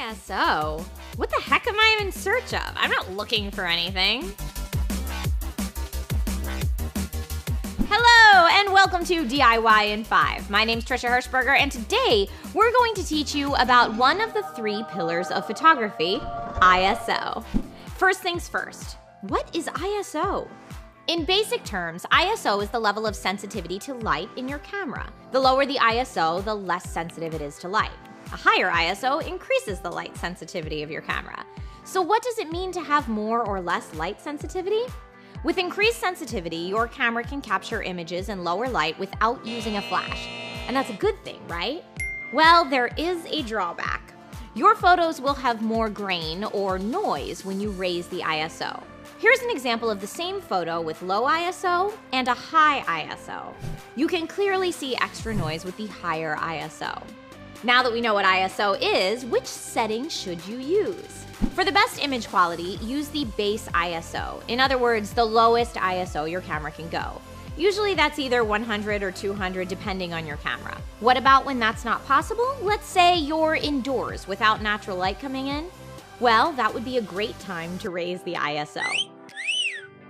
ISO? What the heck am I in search of? I'm not looking for anything. Hello, and welcome to DIY in 5. My name's Trisha Hirschberger, and today we're going to teach you about one of the 3 pillars of photography, ISO. First things first, what is ISO? In basic terms, ISO is the level of sensitivity to light in your camera. The lower the ISO, the less sensitive it is to light. A higher ISO increases the light sensitivity of your camera. So what does it mean to have more or less light sensitivity? With increased sensitivity, your camera can capture images in lower light without using a flash. And that's a good thing, right? Well, there is a drawback. Your photos will have more grain or noise when you raise the ISO. Here's an example of the same photo with low ISO and a high ISO. You can clearly see extra noise with the higher ISO. Now that we know what ISO is, which setting should you use? For the best image quality, use the base ISO. In other words, the lowest ISO your camera can go. Usually that's either 100 or 200 depending on your camera. What about when that's not possible? Let's say you're indoors without natural light coming in. Well, that would be a great time to raise the ISO.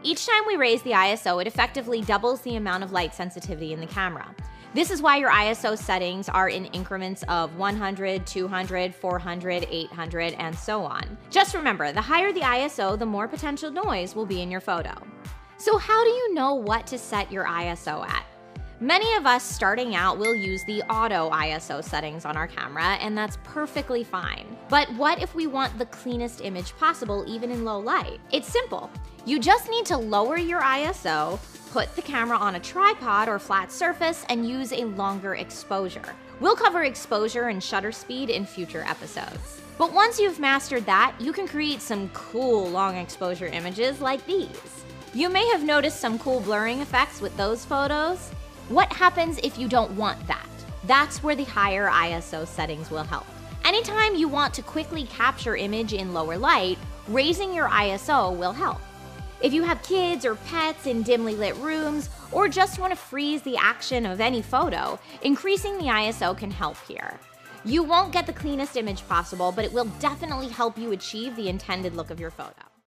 Each time we raise the ISO, it effectively doubles the amount of light sensitivity in the camera. This is why your ISO settings are in increments of 100, 200, 400, 800, and so on. Just remember, the higher the ISO, the more potential noise will be in your photo. So how do you know what to set your ISO at? Many of us starting out will use the auto ISO settings on our camera, and that's perfectly fine. But what if we want the cleanest image possible even in low light? It's simple. You just need to lower your ISO, put the camera on a tripod or flat surface, and use a longer exposure. We'll cover exposure and shutter speed in future episodes. But once you've mastered that, you can create some cool long exposure images like these. You may have noticed some cool blurring effects with those photos. What happens if you don't want that? That's where the higher ISO settings will help. Anytime you want to quickly capture image in lower light, raising your ISO will help. If you have kids or pets in dimly lit rooms, or just want to freeze the action of any photo, increasing the ISO can help here. You won't get the cleanest image possible, but it will definitely help you achieve the intended look of your photo.